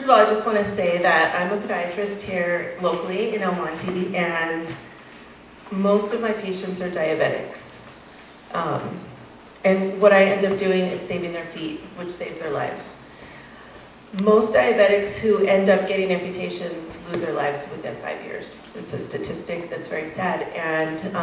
First of all, I just want to say that I'm a podiatrist here locally in El Monte, and most of my patients are diabetics. And what I end up doing is saving their feet, which saves their lives. Most diabetics who end up getting amputations lose their lives within 5 years. It's a statistic that's very sad, and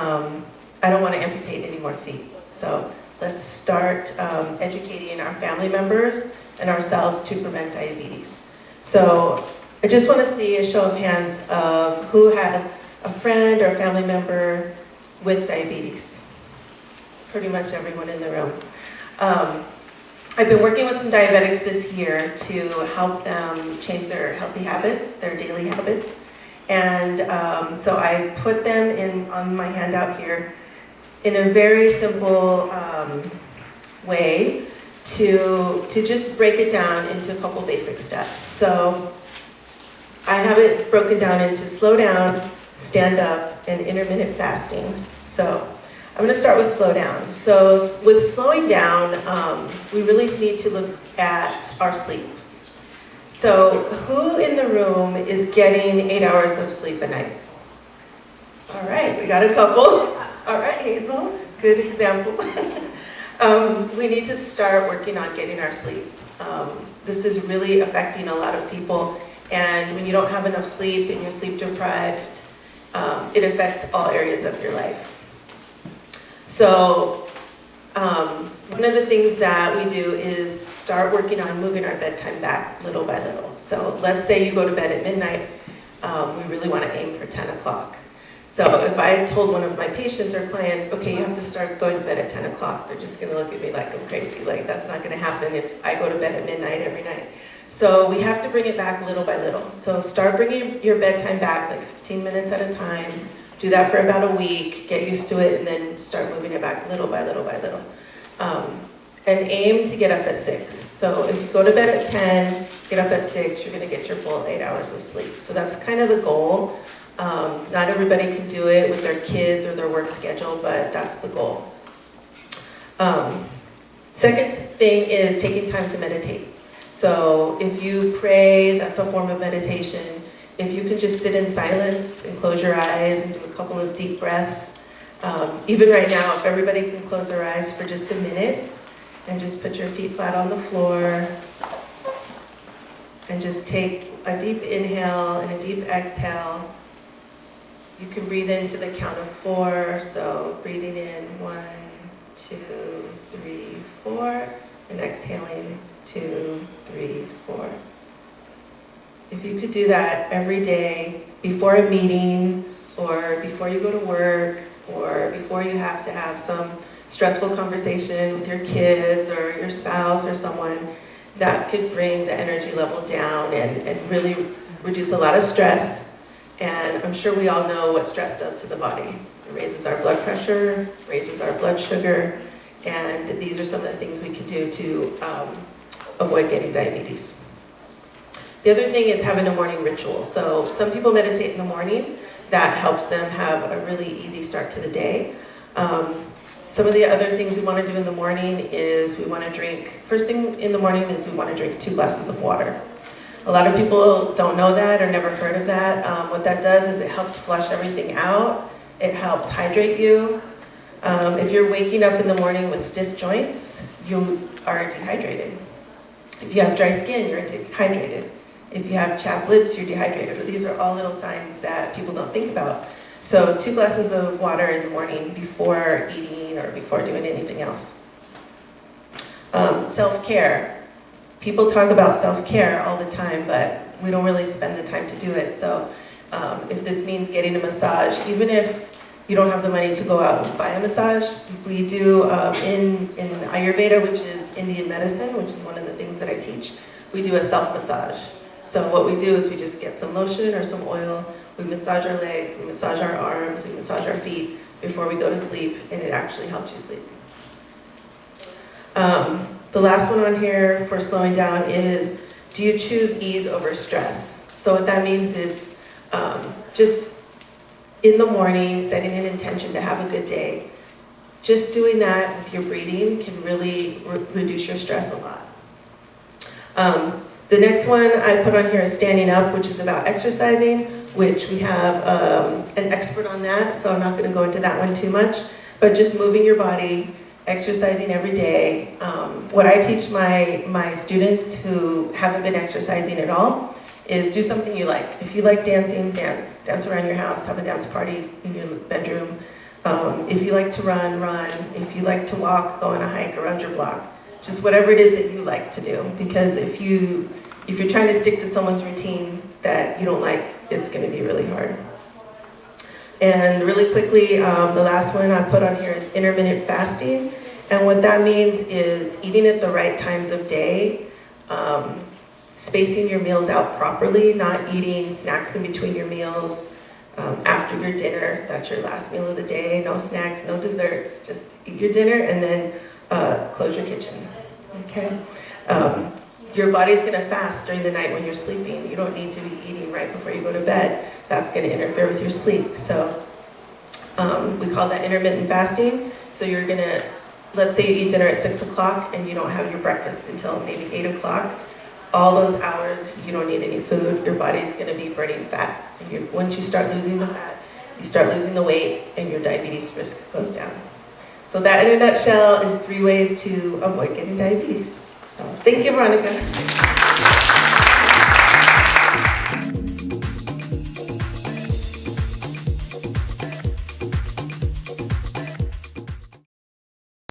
I don't want to amputate any more feet. So let's start educating our family members and ourselves to prevent diabetes. So I just want to see a show of hands of who has a friend or a family member with diabetes. Pretty much everyone in the room. I've been working with some diabetics this year to help them change their healthy habits, their daily habits. And so I put them in on my handout here in a very simple way to just break it down into a couple basic steps. So I have it broken down into slow down, stand up, and intermittent fasting. So I'm going to start with slow down. So with slowing down, we really need to look at our sleep. So who in the room is getting 8 hours of sleep a night? All right, we got a couple. All right, Hazel, good example. We need to start working on getting our sleep. This is really affecting a lot of people, and when you don't have enough sleep and you're sleep deprived, it affects all areas of your life. So one of the things that we do is start working on moving our bedtime back little by little. So let's say you go to bed at midnight, we really want to aim for 10 o'clock. So if I told one of my patients or clients, okay, you have to start going to bed at 10 o'clock, they're just going to look at me like I'm crazy. Like, that's not going to happen if I go to bed at midnight every night. So we have to bring it back little by little. So start bringing your bedtime back like 15 minutes at a time. Do that for about a week, get used to it, and then start moving it back little by little by little. And aim to get up at 6. So if you go to bed at 10, get up at 6, you're going to get your full 8 hours of sleep. So that's kind of the goal. Not everybody can do it with their kids or their work schedule, but that's the goal. Second thing is taking time to meditate. So if you pray, that's a form of meditation. If you can just sit in silence and close your eyes and do a couple of deep breaths. Even right now, if everybody can close their eyes for just a minute and just put your feet flat on the floor and just take a deep inhale and a deep exhale. You can breathe into the count of 4, so breathing in 1, 2, 3, 4, and exhaling 2, 3, 4. If you could do that every day, before a meeting, or before you go to work, or before you have to have some stressful conversation with your kids or your spouse or someone, that could bring the energy level down and really reduce a lot of stress. And I'm sure we all know what stress does to the body. It raises our blood pressure, raises our blood sugar, and these are some of the things we can do to avoid getting diabetes. The other thing is having a morning ritual. So some people meditate in the morning. That helps them have a really easy start to the day. Some of the other things we want to do in the morning is we want to drink, first thing in the morning is we want to drink 2 glasses of water. A lot of people don't know that or never heard of that. What that does is it helps flush everything out. It helps hydrate you. If you're waking up in the morning with stiff joints, you are dehydrated. If you have dry skin, you're dehydrated. If you have chapped lips, you're dehydrated. These are all little signs that people don't think about. So 2 glasses of water in the morning before eating or before doing anything else. Self-care. People talk about self-care all the time, but we don't really spend the time to do it. So if this means getting a massage, even if you don't have the money to go out and buy a massage, we do in Ayurveda, which is Indian medicine, which is one of the things that I teach, we do a self-massage. So what we do is we just get some lotion or some oil, we massage our legs, we massage our arms, we massage our feet before we go to sleep, and it actually helps you sleep. The last one on here for slowing down is, do you choose ease over stress? So what that means is just in the morning, setting an intention to have a good day. Just doing that with your breathing can really reduce your stress a lot. The next one I put on here is standing up, which is about exercising, which we have an expert on that, so I'm not going to go into that one too much, but just moving your body, exercising every day. What I teach my students who haven't been exercising at all is do something you like. If you like dancing, dance. Dance around your house, have a dance party in your bedroom. If you like to run, run. If you like to walk, go on a hike around your block. Just whatever it is that you like to do. Because if you're trying to stick to someone's routine that you don't like, it's going to be really hard. And really quickly, the last one I put on here is intermittent fasting. And what that means is eating at the right times of day, spacing your meals out properly, not eating snacks in between your meals. After your dinner, that's your last meal of the day, no snacks, no desserts, just eat your dinner and then close your kitchen, okay? Your body's gonna fast during the night when you're sleeping. You don't need to be eating right before you go to bed. That's gonna interfere with your sleep. So we call that intermittent fasting. So you're gonna, let's say you eat dinner at 6 o'clock and you don't have your breakfast until maybe 8 o'clock. All those hours, you don't need any food. Your body's gonna be burning fat. And once you start losing the fat, you start losing the weight and your diabetes risk goes down. So that in a nutshell is 3 ways to avoid getting diabetes. So thank you, Veronica.